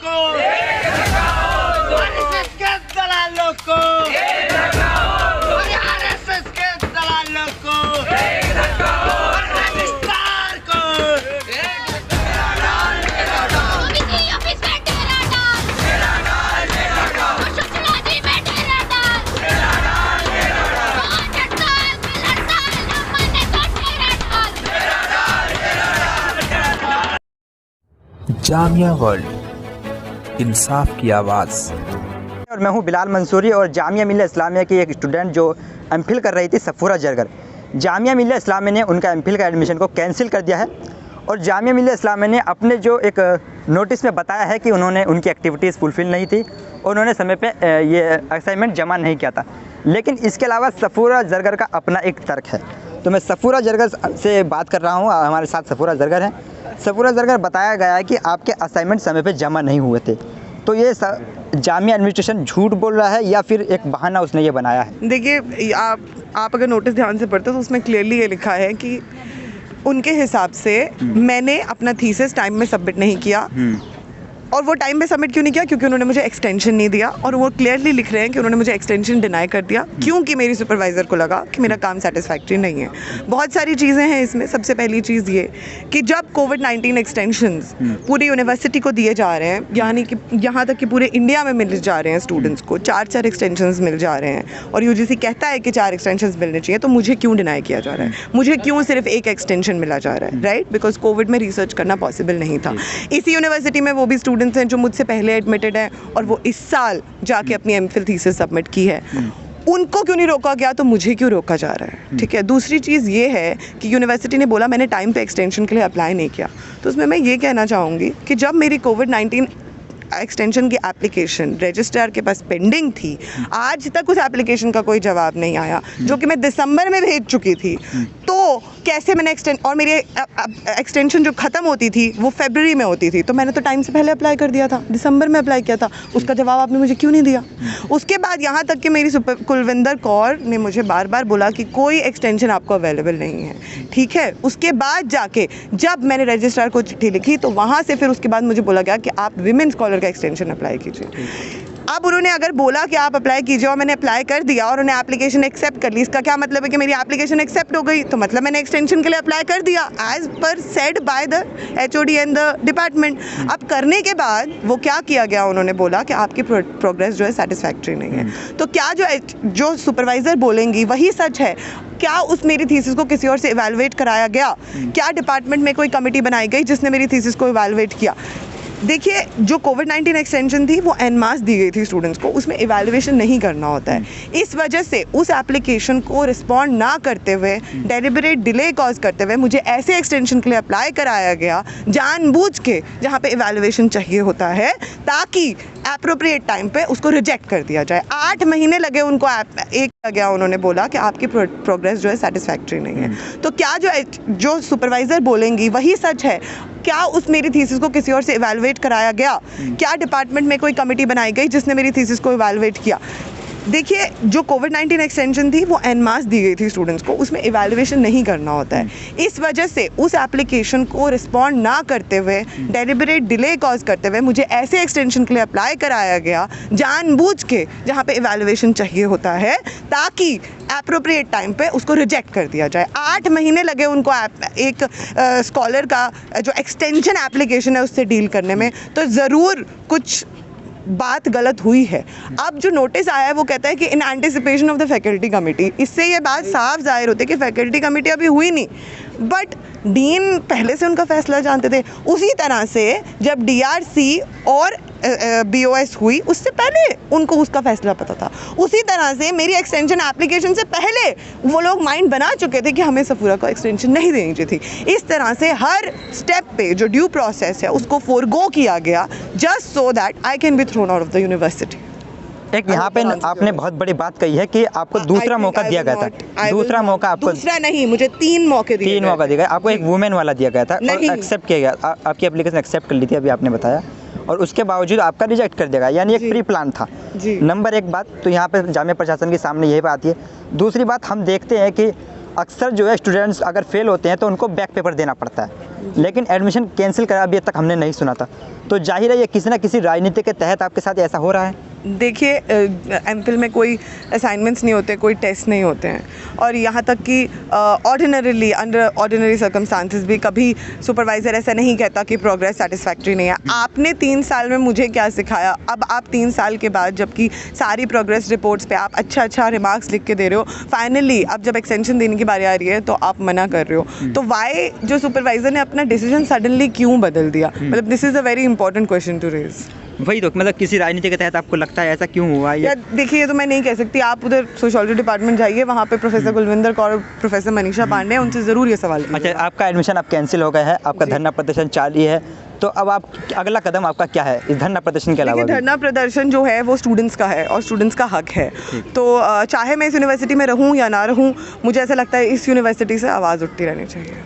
को, आरएसएस के दलालों को, आरएसएस के दलालों को, पाकिस्तान को। जामिया वर्ल्ड, इंसाफ की आवाज़। और मैं हूं बिलाल मंसूरी और जामिया मिल्लिया इस्लामिया की एक स्टूडेंट जो एमफिल कर रही थी सफूरा जरगर। जामिया मिल्लिया इस्लामिया ने उनका एमफिल का एडमिशन को कैंसिल कर दिया है और जामिया मिल्लिया इस्लामिया ने अपने जो एक नोटिस में बताया है कि उन्होंने उनकी एक्टिविटीज़ फुलफ़िल नहीं थी और उन्होंने समय पे ये असाइनमेंट जमा नहीं किया था। लेकिन इसके अलावा सफूरा जरगर का अपना एक तर्क है। तो मैं सफूरा जरगर से बात कर रहा हूँ, हमारे साथ सफूरा जरगर हैं। सफूरा जरगर बताया गया है कि आपके असाइनमेंट समय पे जमा नहीं हुए थे, तो ये जामिया एडमिनिस्ट्रेशन झूठ बोल रहा है या फिर एक बहाना उसने ये बनाया है? देखिए, आप अगर नोटिस ध्यान से पढ़ते हो तो उसमें क्लियरली ये लिखा है कि उनके हिसाब से मैंने अपना थीसिस टाइम में सबमिट नहीं किया। और वो टाइम में सबमिट क्यों नहीं किया? क्योंकि उन्होंने मुझे एक्सटेंशन नहीं दिया। और वो क्लियरली लिख रहे हैं कि उन्होंने मुझे एक्सटेंशन डिनाई कर दिया क्योंकि मेरी सुपरवाइज़र को लगा कि मेरा काम सेटिस्फैक्ट्री नहीं है। बहुत सारी चीज़ें हैं इसमें। सबसे पहली चीज़ ये कि जब कोविड-19 एक्सटेंशंस पूरी यूनिवर्सिटी को दिए जा रहे हैं, यानी कि यहाँ तक कि पूरे इंडिया में मिल जा रहे हैं स्टूडेंट्स को, 4 एक्सटेंशंस मिल जा रहे हैं और यूजीसी कहता है कि 4 एक्सटेंशंस मिलने चाहिए, तो मुझे क्यों डिनाई किया जा रहा है? मुझे क्यों सिर्फ एक एक्सटेंशन मिला जा रहा है? राइट, बिकॉज कोविड में रिसर्च करना पॉसिबल नहीं था। इसी यूनिवर्सिटी में वो भी स्टूडेंट्स हैं जो मुझसे पहले एडमिटेड है और वो इस साल जाके अपनी एमफिल थीसिस सबमिट की है। उनको क्यों नहीं रोका गया, तो मुझे क्यों रोका जा रहा है? ठीक है। दूसरी चीज़ ये है कि यूनिवर्सिटी ने बोला मैंने टाइम पे एक्सटेंशन के लिए अप्लाई नहीं किया, तो उसमें मैं ये कहना चाहूँगी कि जब मेरी कोविड-19 एक्सटेंशन की एप्लीकेशन रजिस्ट्रार के पास पेंडिंग थी, आज तक उस एप्लीकेशन का कोई जवाब नहीं आया, जो कि मैं दिसंबर में भेज चुकी थी, तो कैसे मैंने और मेरी एक्सटेंशन जो ख़त्म होती थी वो फरवरी में होती थी, तो मैंने तो टाइम से पहले अप्लाई कर दिया था, दिसंबर में अप्लाई किया था, उसका जवाब आपने मुझे क्यों नहीं दिया? उसके बाद यहाँ तक कि मेरी कुलविंदर कौर ने मुझे बार बार बोला कि कोई एक्सटेंशन आपको अवेलेबल नहीं है। ठीक है। उसके बाद जाके जब मैंने रजिस्ट्रार को चिट्ठी लिखी तो वहाँ से फिर उसके बाद मुझे बोला गया कि आप विमेन स्कॉलर का एक्सटेंशन अप्लाई कीजिए। अब उन्होंने अगर बोला कि आप अप्लाई कीजिए और मैंने अप्लाई कर दिया और उन्हें एप्लीकेशन एक्सेप्ट कर ली, इसका क्या मतलब है कि मेरी एप्लीकेशन एक्सेप्ट हो गई, तो मतलब मैंने एक्सटेंशन के लिए अप्लाई कर दिया as per said by the HOD and the department. अब करने के बाद वो क्या किया गया, उन्होंने बोला कि आपकी प्रोग्रेस जो है सेटिस्फैक्ट्री नहीं है। तो क्या जो सुपरवाइज़र बोलेंगी वही सच है? क्या उस मेरी थीसिस को किसी और से इवैल्यूएट कराया गया? क्या डिपार्टमेंट में कोई कमेटी बनाई गई जिसने मेरी थीसिस को इवैल्यूएट किया? देखिए, जो कोविड-19 एक्सटेंशन थी वो एन मास दी गई थी स्टूडेंट्स को, उसमें इवैल्यूएशन नहीं करना होता है। इस वजह से उस एप्लीकेशन को रिस्पॉन्ड ना करते हुए, डेलिबरेट डिले कॉज करते हुए मुझे ऐसे एक्सटेंशन के लिए अप्लाई कराया गया जानबूझ के, जहाँ पे इवैल्यूएशन चाहिए होता है, ताकि एप्रोप्रिएट टाइम पे उसको रिजेक्ट कर दिया जाए। 8 महीने लगे उनको, एक गया उन्होंने बोला कि आपकी प्रोग्रेस जो है सेटिस्फैक्ट्री नहीं है। तो क्या जो सुपरवाइज़र बोलेंगी वही सच है? क्या उस मेरी थीसिस को किसी और से इवैल्यूएट कराया गया? क्या डिपार्टमेंट में कोई कमेटी बनाई गई जिसने मेरी थीसिस को इवैल्यूएट किया? देखिए, जो कोविड-19 एक्सटेंशन थी वो एन मास दी गई थी स्टूडेंट्स को, उसमें इवैल्यूएशन नहीं करना होता है। इस वजह से उस एप्लीकेशन को रिस्पॉन्ड ना करते हुए, डेलिबरेट डिले कॉज करते हुए मुझे ऐसे एक्सटेंशन के लिए अप्लाई कराया गया जानबूझ के, जहाँ पे इवैल्यूएशन चाहिए होता है, ताकि एप्रोप्रिएट टाइम पे उसको रिजेक्ट कर दिया जाए। 8 महीने लगे उनको एक स्कॉलर का जो एक्सटेंशन एप्लीकेशन है उससे डील करने में, तो ज़रूर कुछ बात गलत हुई है। अब जो नोटिस आया है वो कहता है कि in anticipation of the faculty committee, इससे ये बात साफ जाहिर होती है कि फैकल्टी कमेटी अभी हुई नहीं, बट डीन पहले से उनका फैसला जानते थे। उसी तरह से जब DRC और BOS हुई, उससे पहले उनको उसका फैसला पता था। उसी तरह से मेरी एक्सटेंशन एप्लीकेशन से पहले वो लोग माइंड बना चुके थे कि हमें सफूरा को एक्सटेंशन नहीं देनी चाहिए थी। इस तरह से हर स्टेप पे जो ड्यू प्रोसेस है उसको फोरगो किया गया, just so that I can be thrown out of the university. एक यहाँ पे आपने बहुत बड़ी बात कही है कि आपको दूसरा मौका दिया गया था। दूसरा मौका आपको दूसरा नहीं, मुझे 3 मौके दिए, 3 मौका दिया गया। आपको एक वुमेन वाला दिया गया था और एक्सेप्ट किया गया। आपकी एप्लीकेशन एक्सेप्ट कर ली थी, अभी आपने बताया, और उसके बावजूद आपका रिजेक्ट कर दिया गया, यानी एक प्री प्लान था। नंबर 1 बात तो यहाँ पे जामिया प्रशासन के सामने यही बात है। दूसरी बात, हम देखते हैं कि अक्सर जो है स्टूडेंट्स अगर फेल होते हैं तो उनको बैक पेपर देना पड़ता है, लेकिन एडमिशन कैंसिल करा अभी तक हमने नहीं सुना था। तो जाहिर है ये किसी ना किसी राजनीति के तहत आपके साथ ऐसा हो रहा है। देखिए एमफिल में कोई असाइनमेंट्स नहीं होते, कोई टेस्ट नहीं होते हैं, और यहाँ तक कि ऑर्डिनरीली अंडर ऑर्डिनरी सर्कमस्टांसिस भी कभी सुपरवाइज़र ऐसा नहीं कहता कि प्रोग्रेस सेटिस्फैक्ट्री नहीं है। आपने 3 साल में मुझे क्या सिखाया? अब आप 3 साल के बाद जबकि सारी प्रोग्रेस रिपोर्ट्स पे आप अच्छा रिमार्क्स लिख के दे रहे हो, फाइनली अब जब एक्सटेंशन देने की बारी आ रही है तो आप मना कर रहे हो। तो वाई जो सुपरवाइज़र ने अपना डिसीजन सडनली क्यों बदल दिया? मतलब this is a very important question to raise. वही तो, मतलब किसी राजनीति के तहत आपको लगता है ऐसा क्यों हुआ? या देखिए, ये तो मैं नहीं कह सकती। आप उधर सोशियोलॉजी डिपार्टमेंट जाइए, वहाँ पे प्रोफेसर कुलविंदर कौर और प्रोफेसर मनीषा पांडे, उनसे ज़रूर ये सवाल कीजिए। अच्छा, आपका एडमिशन अब कैंसिल हो गया है, आपका धरना प्रदर्शन जारी है, तो अब आप अगला कदम आपका क्या है इस धरना प्रदर्शन के अलावा? देखिए, धरना प्रदर्शन जो है वो स्टूडेंट्स का है और स्टूडेंट्स का हक है। तो चाहे मैं इस यूनिवर्सिटी में रहूँ या ना रहूँ, मुझे ऐसा लगता है इस यूनिवर्सिटी से आवाज़ उठती रहनी चाहिए।